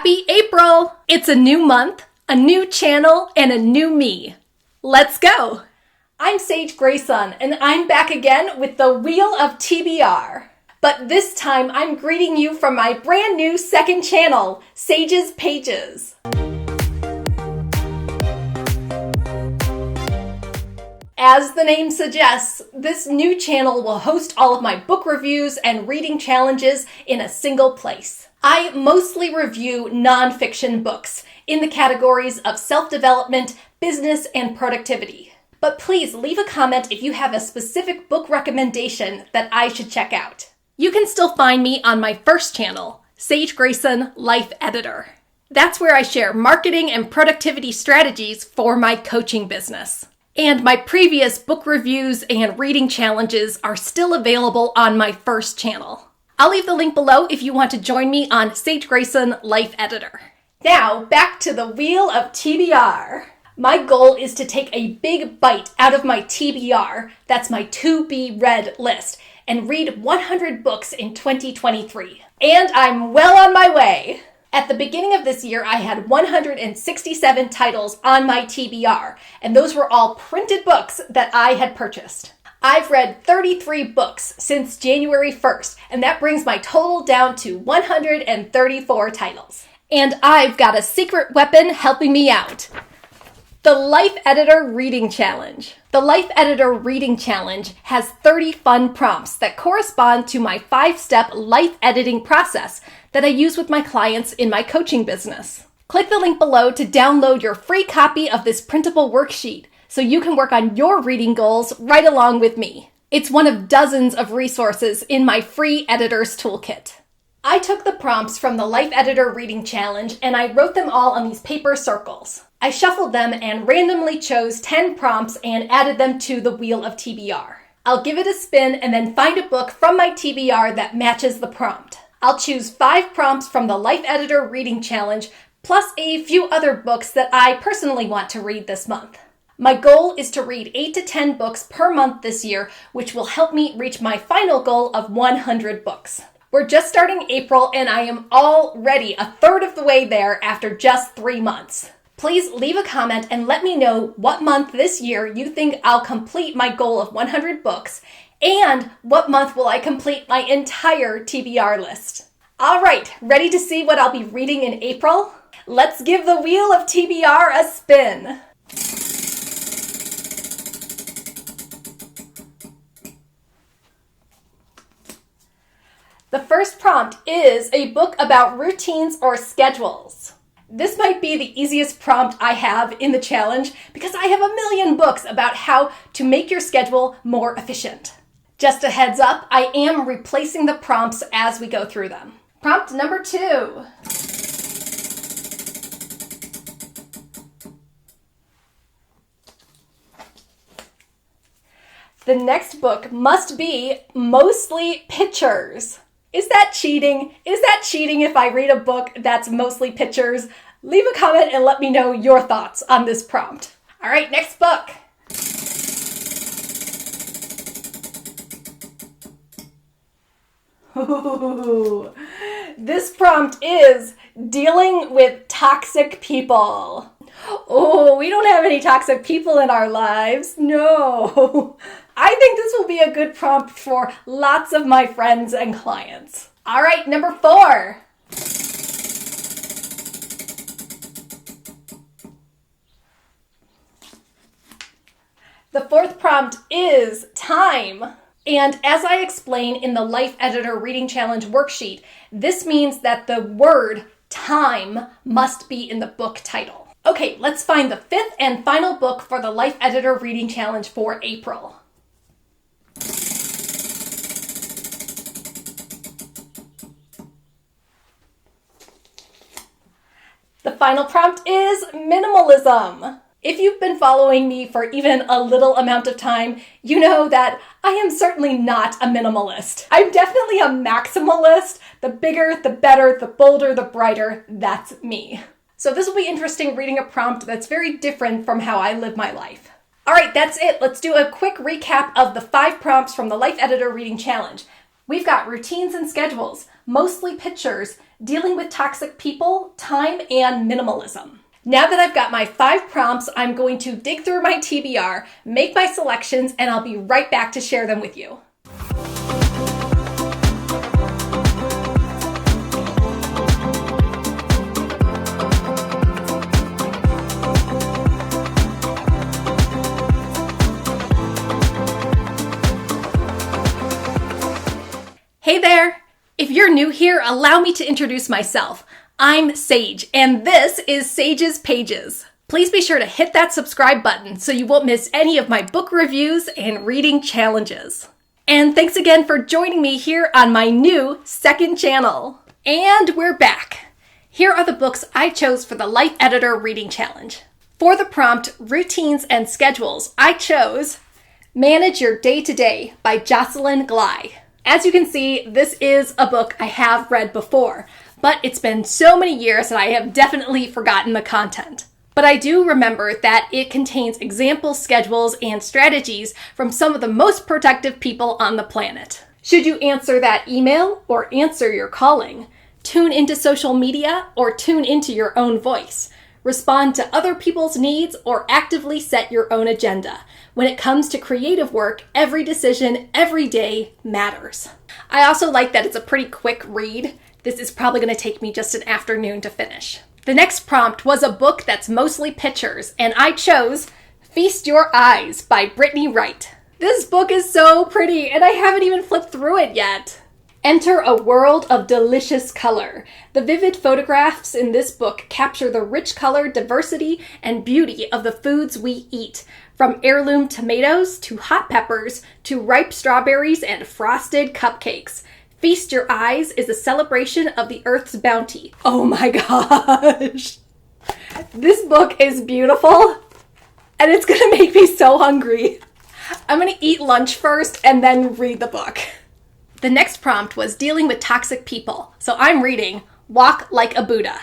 Happy April! It's a new month, a new channel, and a new me. Let's go! I'm Sage Grayson, and I'm back again with the Wheel of TBR. But this time, I'm greeting you from my brand new second channel, Sage's Pages. As the name suggests, this new channel will host all of my book reviews and reading challenges in a single place. I mostly review nonfiction books in the categories of self-development, business, and productivity. But please leave a comment if you have a specific book recommendation that I should check out. You can still find me on my first channel, Sage Grayson Life Editor. That's where I share marketing and productivity strategies for my coaching business. And my previous book reviews and reading challenges are still available on my first channel. I'll leave the link below if you want to join me on Sage Grayson Life Editor. Now, back to the Wheel of TBR. My goal is to take a big bite out of my TBR, that's my to be read list, and read 100 books in 2023. And I'm well on my way. At the beginning of this year, I had 167 titles on my TBR, and those were all printed books that I had purchased. I've read 33 books since January 1st, and that brings my total down to 134 titles. And I've got a secret weapon helping me out. The Life Editor Reading Challenge. The Life Editor Reading Challenge has 30 fun prompts that correspond to my 5-step life editing process that I use with my clients in my coaching business. Click the link below to download your free copy of this printable worksheet so you can work on your reading goals right along with me. It's one of dozens of resources in my free editor's toolkit. I took the prompts from the Life Editor Reading Challenge and I wrote them all on these paper circles. I shuffled them and randomly chose 10 prompts and added them to the Wheel of TBR. I'll give it a spin and then find a book from my TBR that matches the prompt. I'll choose 5 prompts from the Life Editor Reading Challenge, plus a few other books that I personally want to read this month. My goal is to read 8 to 10 books per month this year, which will help me reach my final goal of 100 books. We're just starting April and I am already a third of the way there after just 3 months. Please leave a comment and let me know what month this year you think I'll complete my goal of 100 books and what month will I complete my entire TBR list. All right, ready to see what I'll be reading in April? Let's give the Wheel of TBR a spin. The first prompt is a book about routines or schedules. This might be the easiest prompt I have in the challenge because I have a million books about how to make your schedule more efficient. Just a heads up, I am replacing the prompts as we go through them. Prompt number 2. The next book must be mostly pictures. Is that cheating? Is that cheating if I read a book that's mostly pictures? Leave a comment and let me know your thoughts on this prompt. All right, next book. Ooh, this prompt is dealing with toxic people. Oh, we don't have any toxic people in our lives. No. I think this will be a good prompt for lots of my friends and clients. All right, number 4. The fourth prompt is time. And as I explain in the Life Editor Reading Challenge worksheet, this means that the word time must be in the book title. Okay, let's find the 5th and final book for the Life Editor Reading Challenge for April. The final prompt is minimalism. If you've been following me for even a little amount of time, you know that I am certainly not a minimalist. I'm definitely a maximalist. The bigger, the better, the bolder, the brighter, that's me. So this will be interesting reading a prompt that's very different from how I live my life. All right, that's it. Let's do a quick recap of the 5 prompts from the Life Editor Reading Challenge. We've got routines and schedules, mostly pictures, Dealing with Toxic People, Time, and Minimalism. Now that I've got my 5 prompts, I'm going to dig through my TBR, make my selections, and I'll be right back to share them with you. Hey there! If you're new here, allow me to introduce myself. I'm Sage, and this is Sage's Pages. Please be sure to hit that subscribe button so you won't miss any of my book reviews and reading challenges. And thanks again for joining me here on my new second channel. And we're back. Here are the books I chose for the Life Editor Reading Challenge. For the prompt, Routines and Schedules, I chose Manage Your Day-to-Day by Jocelyn Glei. As you can see, this is a book I have read before, but it's been so many years that I have definitely forgotten the content. But I do remember that it contains example schedules and strategies from some of the most productive people on the planet. Should you answer that email or answer your calling? Tune into social media or tune into your own voice? Respond to other people's needs or actively set your own agenda? When it comes to creative work, every decision, every day matters. I also like that it's a pretty quick read. This is probably going to take me just an afternoon to finish. The next prompt was a book that's mostly pictures, and I chose Feast Your Eyes by Brittany Wright. This book is so pretty, and I haven't even flipped through it yet. Enter a world of delicious color. The vivid photographs in this book capture the rich color, diversity, and beauty of the foods we eat. From heirloom tomatoes to hot peppers to ripe strawberries and frosted cupcakes. Feast Your Eyes is a celebration of the earth's bounty. Oh my gosh. This book is beautiful and it's gonna make me so hungry. I'm gonna eat lunch first and then read the book. The next prompt was Dealing with Toxic People, so I'm reading Walk Like a Buddha.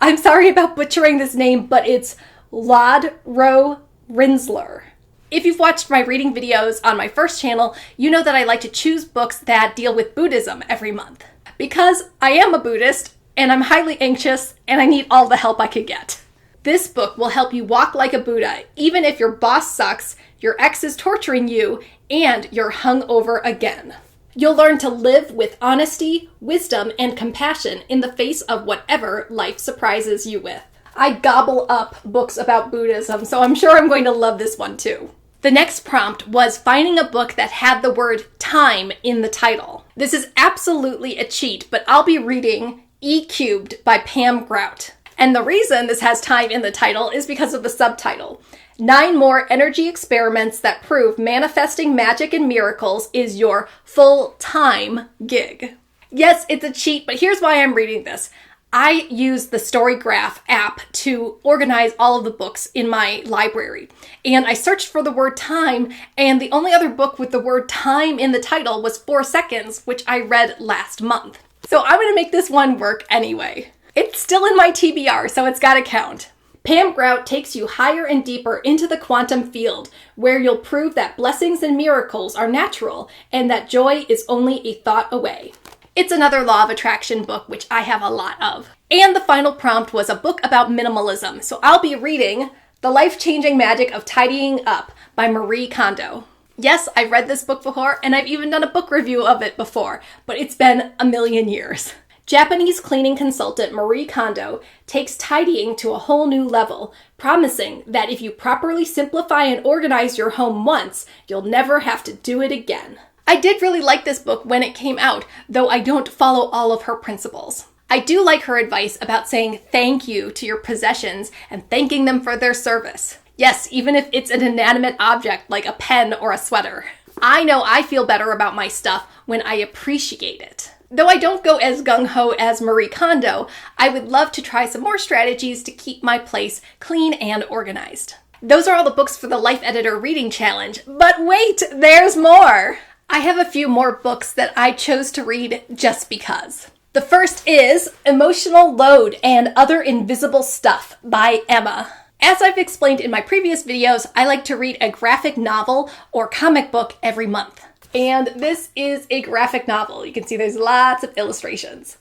I'm sorry about butchering this name, but it's Lodro Rinsler. If you've watched my reading videos on my first channel, you know that I like to choose books that deal with Buddhism every month. Because I am a Buddhist, and I'm highly anxious, and I need all the help I could get. This book will help you walk like a Buddha, even if your boss sucks, your ex is torturing you, and you're hungover again. You'll learn to live with honesty, wisdom, and compassion in the face of whatever life surprises you with. I gobble up books about Buddhism, so I'm sure I'm going to love this one too. The next prompt was finding a book that had the word time in the title. This is absolutely a cheat, but I'll be reading E Cubed by Pam Grout. And the reason this has time in the title is because of the subtitle. 9 more energy experiments that prove manifesting magic and miracles is your full-time gig. Yes, it's a cheat, but here's why I'm reading this. I use the StoryGraph app to organize all of the books in my library. And I searched for the word time, and the only other book with the word time in the title was 4 Seconds, which I read last month. So I'm gonna make this one work anyway. It's still in my TBR, so it's gotta count. Pam Grout takes you higher and deeper into the quantum field, where you'll prove that blessings and miracles are natural and that joy is only a thought away. It's another law of attraction book, which I have a lot of. And the final prompt was a book about minimalism, so I'll be reading The Life-Changing Magic of Tidying Up by Marie Kondo. Yes, I've read this book before, and I've even done a book review of it before, but it's been a million years. Japanese cleaning consultant Marie Kondo takes tidying to a whole new level, promising that if you properly simplify and organize your home once, you'll never have to do it again. I did really like this book when it came out, though I don't follow all of her principles. I do like her advice about saying thank you to your possessions and thanking them for their service. Yes, even if it's an inanimate object like a pen or a sweater. I know I feel better about my stuff when I appreciate it. Though I don't go as gung-ho as Marie Kondo, I would love to try some more strategies to keep my place clean and organized. Those are all the books for the Life Editor Reading Challenge, but wait, there's more! I have a few more books that I chose to read just because. The first is Emotional Load and Other Invisible Stuff by Emma. As I've explained in my previous videos, I like to read a graphic novel or comic book every month. And this is a graphic novel. You can see there's lots of illustrations.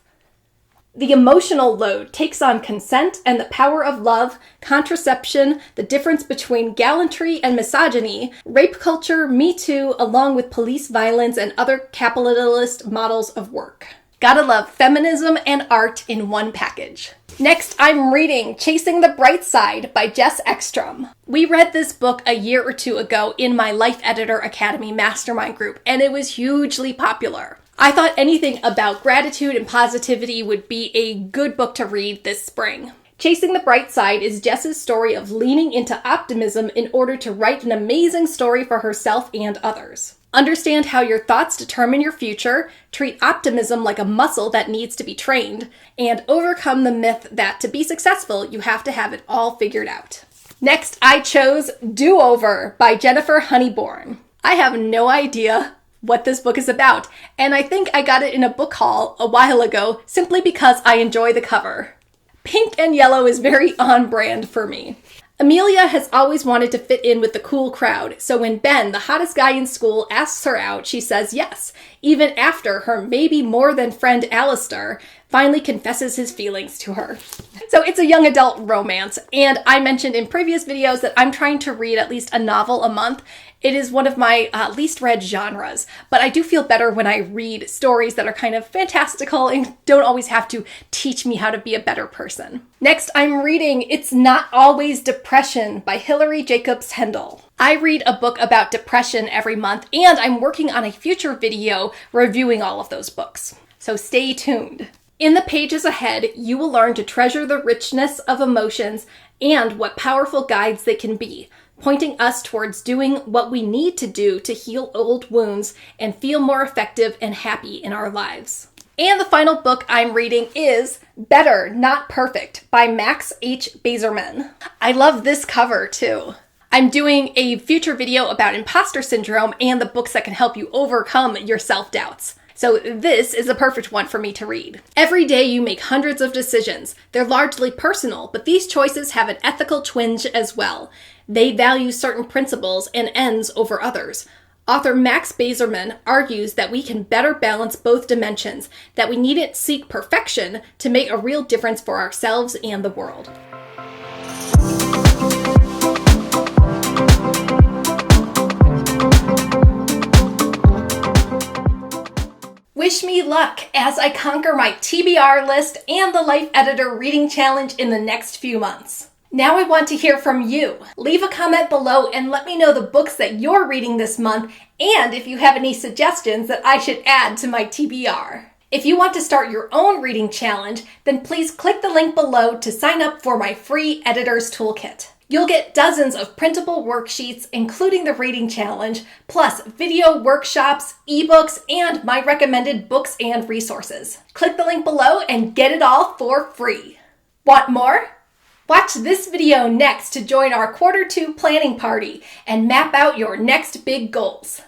The emotional load takes on consent and the power of love, contraception, the difference between gallantry and misogyny, rape culture, Me Too, along with police violence and other capitalist models of work. Gotta love feminism and art in one package. Next, I'm reading Chasing the Bright Side by Jess Ekstrom. We read this book a year or two ago in my Life Editor Academy mastermind group, and it was hugely popular. I thought anything about gratitude and positivity would be a good book to read this spring. Chasing the Bright Side is Jess's story of leaning into optimism in order to write an amazing story for herself and others. Understand how your thoughts determine your future, treat optimism like a muscle that needs to be trained, and overcome the myth that to be successful, you have to have it all figured out. Next, I chose Do-Over by Jennifer Honeyborn. I have no idea what this book is about, and I think I got it in a book haul a while ago simply because I enjoy the cover. Pink and yellow is very on brand for me. Amelia has always wanted to fit in with the cool crowd, so when Ben, the hottest guy in school, asks her out, she says yes, even after her maybe more than friend Alistair finally confesses his feelings to her. So it's a young adult romance, and I mentioned in previous videos that I'm trying to read at least a novel a month. It is one of my least read genres, but I do feel better when I read stories that are kind of fantastical and don't always have to teach me how to be a better person. Next, I'm reading It's Not Always Depression by Hilary Jacobs Hendel. I read a book about depression every month, and I'm working on a future video reviewing all of those books. So stay tuned. In the pages ahead, you will learn to treasure the richness of emotions and what powerful guides they can be, pointing us towards doing what we need to do to heal old wounds and feel more effective and happy in our lives. And the final book I'm reading is Better, Not Perfect by Max H. Bazerman. I love this cover too. I'm doing a future video about imposter syndrome and the books that can help you overcome your self-doubts. So this is a perfect one for me to read. Every day you make hundreds of decisions. They're largely personal, but these choices have an ethical twinge as well. They value certain principles and ends over others. Author Max Bazerman argues that we can better balance both dimensions, that we needn't seek perfection to make a real difference for ourselves and the world. Wish me luck as I conquer my TBR list and the Life Editor Reading Challenge in the next few months. Now I want to hear from you. Leave a comment below and let me know the books that you're reading this month and if you have any suggestions that I should add to my TBR. If you want to start your own reading challenge, then please click the link below to sign up for my free Editor's Toolkit. You'll get dozens of printable worksheets, including the reading challenge, plus video workshops, ebooks, and my recommended books and resources. Click the link below and get it all for free. Want more? Watch this video next to join our Q2 planning party and map out your next big goals.